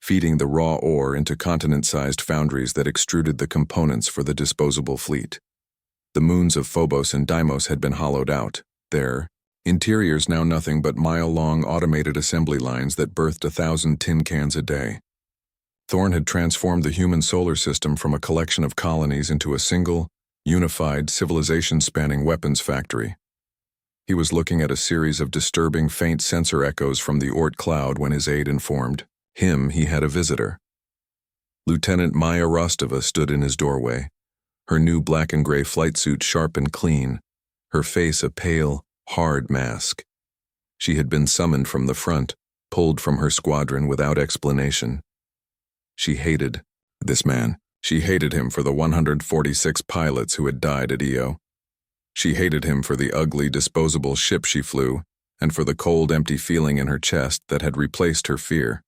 feeding the raw ore into continent-sized foundries that extruded the components for the disposable fleet. The moons of Phobos and Deimos had been hollowed out. Their interiors now nothing but mile-long automated assembly lines that birthed 1,000 tin cans a day. Thorne had transformed the human solar system from a collection of colonies into a single, unified, civilization-spanning weapons factory. He was looking at a series of disturbing faint sensor echoes from the Oort cloud when his aide informed him he had a visitor. Lieutenant Maya Rostova stood in his doorway, her new black and gray flight suit sharp and clean, her face a pale, hard mask. She had been summoned from the front, pulled from her squadron without explanation. She hated this man. She hated him for the 146 pilots who had died at Io. She hated him for the ugly, disposable ship she flew, and for the cold, empty feeling in her chest that had replaced her fear.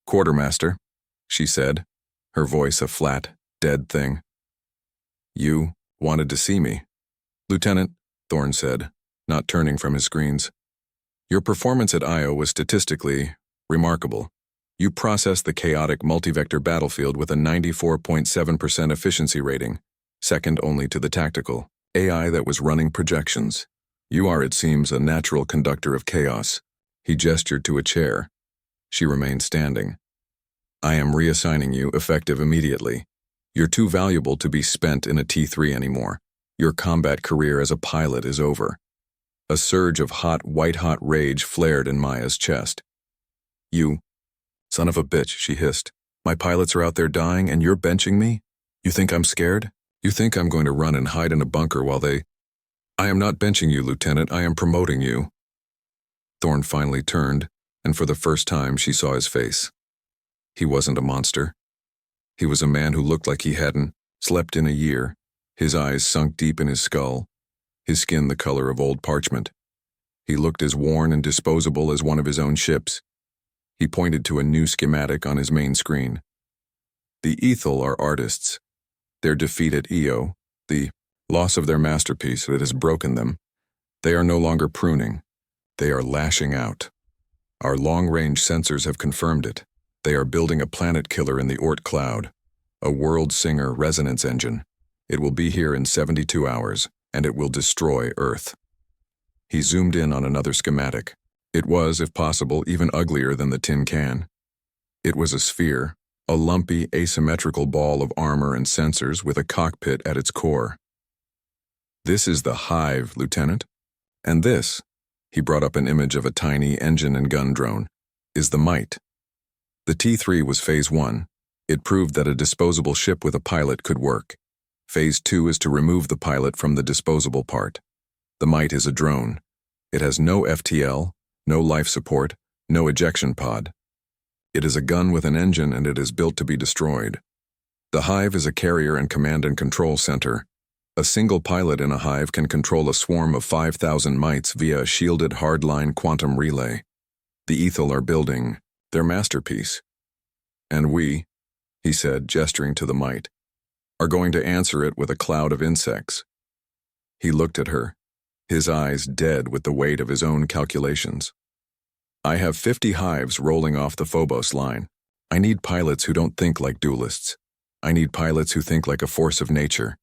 "Quartermaster," she said, her voice a flat, dead thing. "You wanted to see me." "Lieutenant," Thorne said, not turning from his screens. "Your performance at Io was statistically remarkable. You processed the chaotic multivector battlefield with a 94.7% efficiency rating, second only to the tactical AI that was running projections. You are, it seems, a natural conductor of chaos." He gestured to a chair. She remained standing. "I am reassigning you, effective immediately. You're too valuable to be spent in a T3 anymore. Your combat career as a pilot is over." A surge of hot, white-hot rage flared in Maya's chest. "You son of a bitch," she hissed. "My pilots are out there dying and you're benching me? You think I'm scared? You think I'm going to run and hide in a bunker while they—" "I am not benching you, Lieutenant. I am promoting you." Thorne finally turned, and for the first time she saw his face. He wasn't a monster. He was a man who looked like he hadn't slept in a year, his eyes sunk deep in his skull, his skin the color of old parchment. He looked as worn and disposable as one of his own ships. He pointed to a new schematic on his main screen. "The Aethel are artists. Their defeat at Io, the loss of their masterpiece that has broken them, they are no longer pruning. They are lashing out. Our long-range sensors have confirmed it. They are building a planet killer in the Oort cloud, a world singer resonance engine. It will be here in 72 hours, and it will destroy Earth." He zoomed in on another schematic. It was, if possible, even uglier than the tin can. It was a sphere, a lumpy, asymmetrical ball of armor and sensors with a cockpit at its core. "This is the Hive, Lieutenant. And this," he brought up an image of a tiny engine and gun drone, "is the Might. The T3 was Phase 1. It proved that a disposable ship with a pilot could work. Phase 2 is to remove the pilot from the disposable part. The Might is a drone. It has no FTL, no life support, no ejection pod. It is a gun with an engine and it is built to be destroyed. The Hive is a carrier and command and control center. A single pilot in a Hive can control a swarm of 5,000 mites via a shielded hardline quantum relay. The Aethel are building their masterpiece. And we," he said, gesturing to the Might, "are going to answer it with a cloud of insects." He looked at her. his eyes dead with the weight of his own calculations. I have 50 hives rolling off the Phobos line. I need pilots who don't think like duelists. I need pilots who think like a force of nature.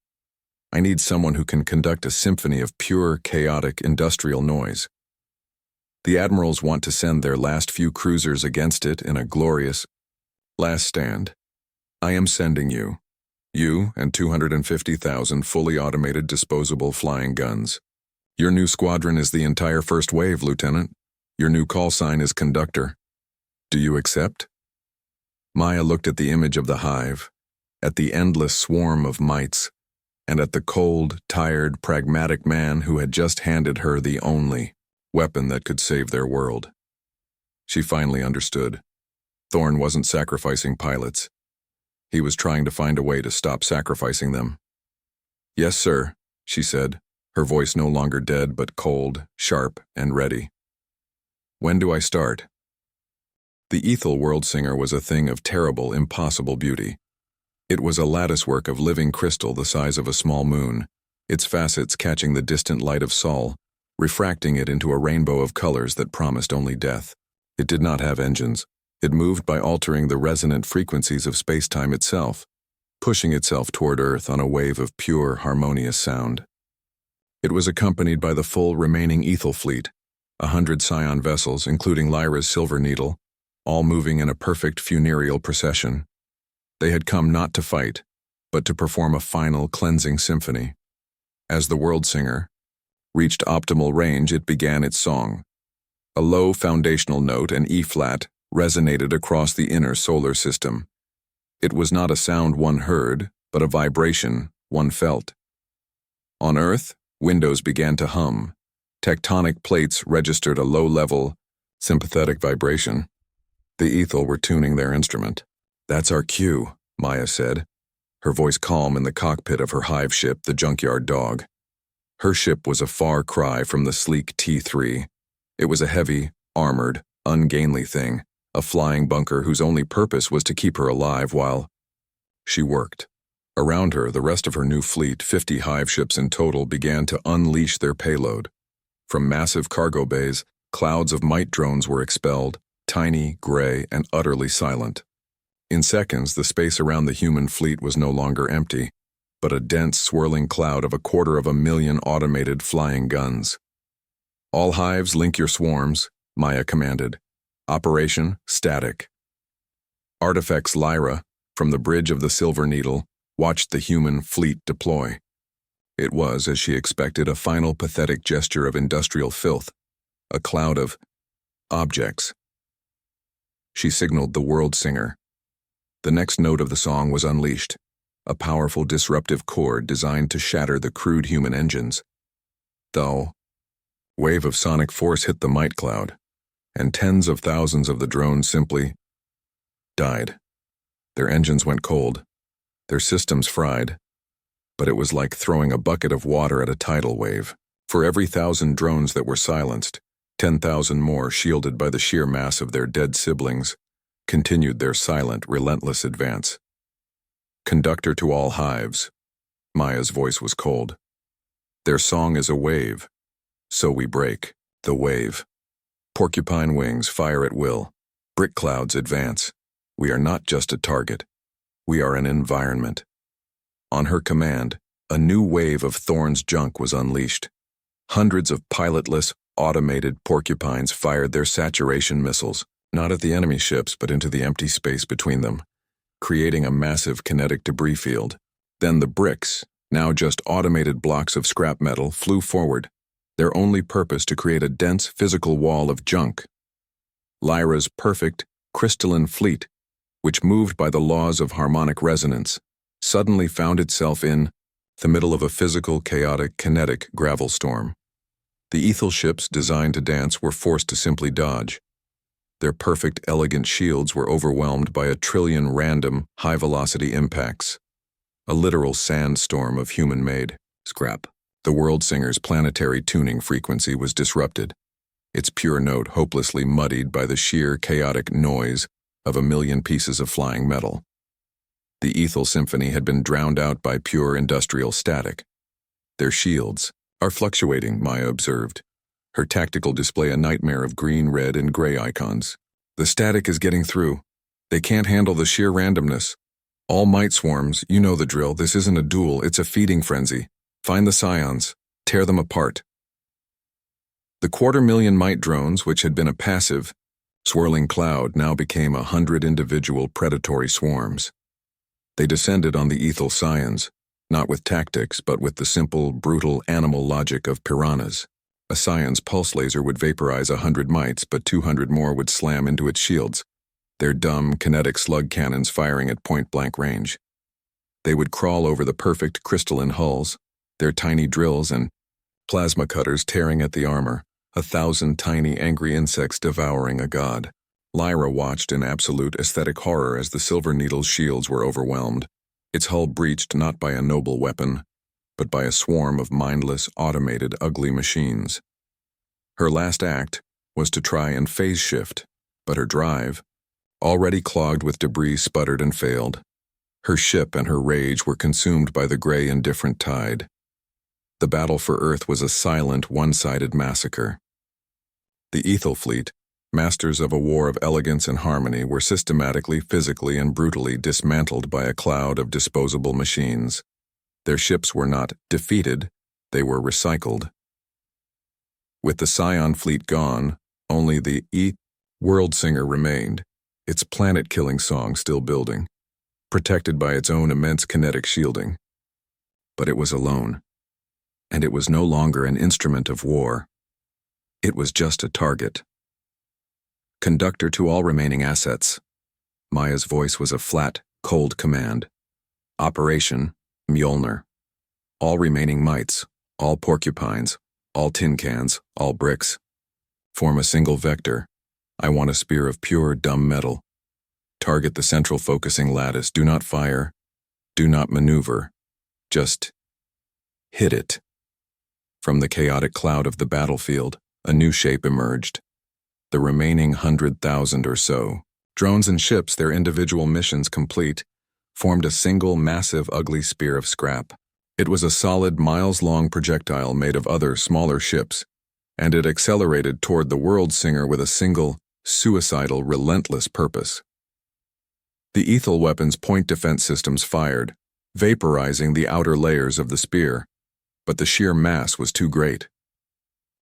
I need someone who can conduct a symphony of pure, chaotic, industrial noise. The admirals want to send their last few cruisers against it in a glorious last stand. I am sending you and 250,000 fully automated disposable flying guns. Your new squadron is the entire first wave, Lieutenant. Your new call sign is Conductor. Do you accept? Maya looked at the image of the hive, at the endless swarm of mites, and at the cold, tired, pragmatic man who had just handed her the only weapon that could save their world. She finally understood. Thorne wasn't sacrificing pilots. He was trying to find a way to stop sacrificing them. Yes, sir, she said, her voice no longer dead but cold, sharp, and ready. When do I start? The Aethel world singer was a thing of terrible, impossible beauty. It was a latticework of living crystal the size of a small moon, its facets catching the distant light of Sol, refracting it into a rainbow of colors that promised only death. It did not have engines. It moved by altering the resonant frequencies of space-time itself, pushing itself toward Earth on a wave of pure, harmonious sound. It was accompanied by the full remaining Aethel fleet, 100 Scion vessels, including Lyra's Silver Needle, all moving in a perfect funereal procession. They had come not to fight, but to perform a final cleansing symphony. As the world singer reached optimal range, it began its song. A low foundational note, an E-flat, resonated across the inner solar system. It was not a sound one heard, but a vibration one felt. On Earth, windows began to hum. Tectonic plates registered a low-level, sympathetic vibration. The Aethel were tuning their instrument. That's our cue, Maya said, her voice calm in the cockpit of her hive ship, the Junkyard Dog. Her ship was a far cry from the sleek T-3. It was a heavy, armored, ungainly thing, a flying bunker whose only purpose was to keep her alive while she worked. Around her, the rest of her new fleet, 50 hive ships in total, began to unleash their payload. From massive cargo bays, clouds of mite drones were expelled, tiny, gray, and utterly silent. In seconds, the space around the human fleet was no longer empty, but a dense, swirling cloud of 250,000 automated flying guns. All hives, link your swarms, Maya commanded. Operation static. Artifacts Lyra, from the bridge of the Silver Needle, watched the human fleet deploy. It was, as she expected, a final pathetic gesture of industrial filth, a cloud of objects. She signaled the world singer. The next note of the song was unleashed, a powerful disruptive chord designed to shatter the crude human engines. Though, wave of sonic force hit the mite cloud, and tens of thousands of the drones simply died. Their engines went cold, their systems fried, but it was like throwing a bucket of water at a tidal wave. For every 1,000 drones that were silenced, 10,000 more, shielded by the sheer mass of their dead siblings, continued their silent, relentless advance. Conductor to all hives. Maya's voice was cold. Their song is a wave, so we break the wave. Porcupine wings fire at will. Brick clouds advance. We are not just a target. We are an environment. On her command, a new wave of Thorne's junk was unleashed. Hundreds of pilotless, automated porcupines fired their saturation missiles, not at the enemy ships but into the empty space between them, creating a massive kinetic debris field. Then the bricks, now just automated blocks of scrap metal, flew forward, their only purpose to create a dense physical wall of junk. Lyra's perfect, crystalline fleet, which moved by the laws of harmonic resonance, suddenly found itself in the middle of a physical, chaotic, kinetic gravel storm. The Aethel ships designed to dance were forced to simply dodge. Their perfect, elegant shields were overwhelmed by 1 trillion random, high-velocity impacts. A literal sandstorm of human-made scrap. The world singer's planetary tuning frequency was disrupted, its pure note hopelessly muddied by the sheer, chaotic noise of 1,000,000 pieces of flying metal. The Aethel symphony had been drowned out by pure industrial static. Their shields, are fluctuating, Maya observed. Her tactical display a nightmare of green, red, and gray icons. The static is getting through. They can't handle the sheer randomness. All might swarms, you know the drill. This isn't a duel, it's a feeding frenzy. Find the scions. Tear them apart. The 250,000 mite drones, which had been a passive, swirling cloud, now became 100 individual predatory swarms. They descended on the Aethel scions, not with tactics, but with the simple, brutal animal logic of piranhas. A scion's pulse laser would vaporize 100 mites, but 200 more would slam into its shields, their dumb, kinetic slug cannons firing at point-blank range. They would crawl over the perfect crystalline hulls, their tiny drills and plasma cutters tearing at the armor, 1,000 tiny, angry insects devouring a god. Lyra watched in absolute aesthetic horror as the Silver Needle's shields were overwhelmed, its hull breached not by a noble weapon, but by a swarm of mindless, automated, ugly machines. Her last act was to try and phase shift, but her drive, already clogged with debris, sputtered and failed. Her ship and her rage were consumed by the gray, indifferent tide. The battle for Earth was a silent, one-sided massacre. The Aethel fleet, masters of a war of elegance and harmony, were systematically, physically, and brutally dismantled by a cloud of disposable machines. Their ships were not defeated, they were recycled. With the Scion fleet gone, only the World Singer remained, its planet-killing song still building, protected by its own immense kinetic shielding. But it was alone, and it was no longer an instrument of war. It was just a target. Conductor to all remaining assets. Maya's voice was a flat, cold command. Operation Mjolnir. All remaining mites, all porcupines, all tin cans, all bricks. Form a single vector. I want a spear of pure, dumb metal. Target the central focusing lattice. Do not fire. Do not maneuver. Just hit it. From the chaotic cloud of the battlefield, a new shape emerged. The remaining 100,000 or so, drones and ships, their individual missions complete, formed a single, massive, ugly spear of scrap. It was a solid, miles-long projectile made of other, smaller ships, and it accelerated toward the World Singer with a single, suicidal, relentless purpose. The Aethel weapon's point defense systems fired, vaporizing the outer layers of the spear, but the sheer mass was too great.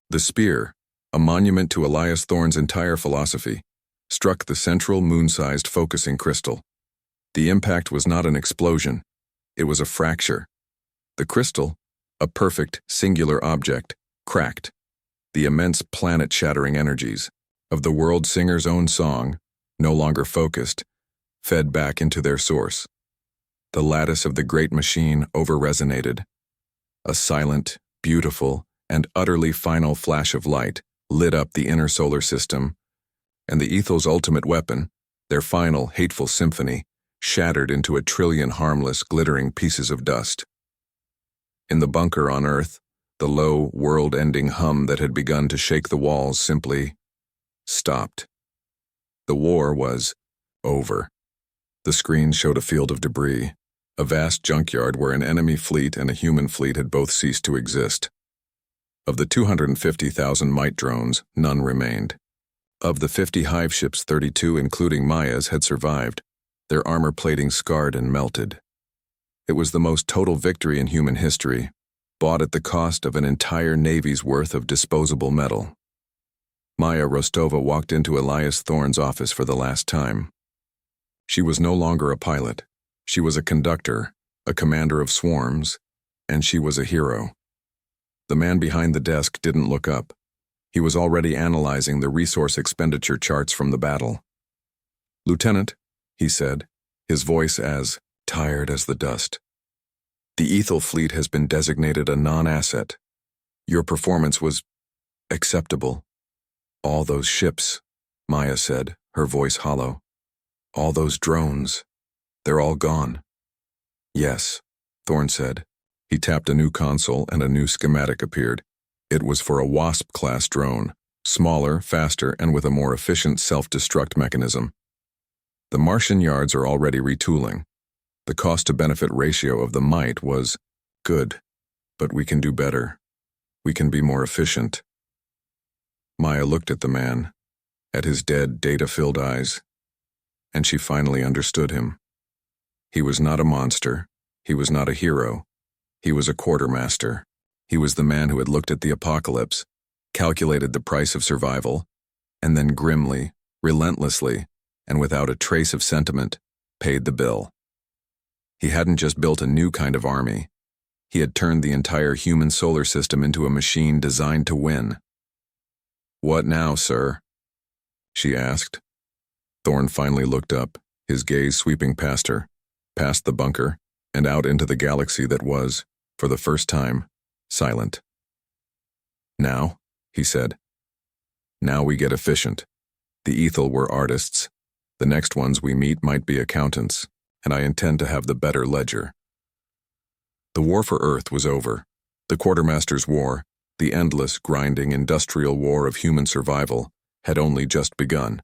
The spear, a monument to Elias Thorne's entire philosophy, struck the central moon-sized focusing crystal. The impact was not an explosion, it was a fracture. The crystal, a perfect, singular object, cracked. The immense planet-shattering energies of the World Singer's own song, no longer focused, fed back into their source. The lattice of the great machine over-resonated. A silent, beautiful, and utterly final flash of light lit up the inner solar system, and the Aethel's ultimate weapon, their final, hateful symphony, shattered into a trillion harmless, glittering pieces of dust. In the bunker on Earth, the low, world-ending hum that had begun to shake the walls simply stopped. The war was over. The screen showed a field of debris, a vast junkyard where an enemy fleet and a human fleet had both ceased to exist. Of the 250,000 mite drones, none remained. Of the 50 hive ships, 32, including Maya's, had survived, their armor plating scarred and melted. It was the most total victory in human history, bought at the cost of an entire navy's worth of disposable metal. Maya Rostova walked into Elias Thorne's office for the last time. She was no longer a pilot. She was a conductor, a commander of swarms, and she was a hero. The man behind the desk didn't look up. He was already analyzing the resource expenditure charts from the battle. "Lieutenant," he said, his voice as tired as the dust. "The Aethel fleet has been designated a non-asset. Your performance was acceptable." "All those ships," Maya said, her voice hollow. "All those drones, they're all gone." "Yes," Thorne said. He tapped a new console and a new schematic appeared. It was for a Wasp-class drone, smaller, faster, and with a more efficient self-destruct mechanism. "The Martian yards are already retooling. The cost-to-benefit ratio of the mite was good, but we can do better." We can be more efficient. Maya looked at the man, at his dead, data-filled eyes, and she finally understood him. He was not a monster. He was not a hero. He was a quartermaster. He was the man who had looked at the apocalypse, calculated the price of survival, and then grimly, relentlessly, and without a trace of sentiment, paid the bill. He hadn't just built a new kind of army. He had turned the entire human solar system into a machine designed to win. "What now, sir?" she asked. Thorne finally looked up, his gaze sweeping past her, past the bunker, and out into the galaxy that was, for the first time, silent. "Now," he said. "Now we get efficient. The Aethel were artists. The next ones we meet might be accountants, and I intend to have the better ledger." The war for Earth was over. The Quartermaster's War, the endless, grinding, industrial war of human survival, had only just begun.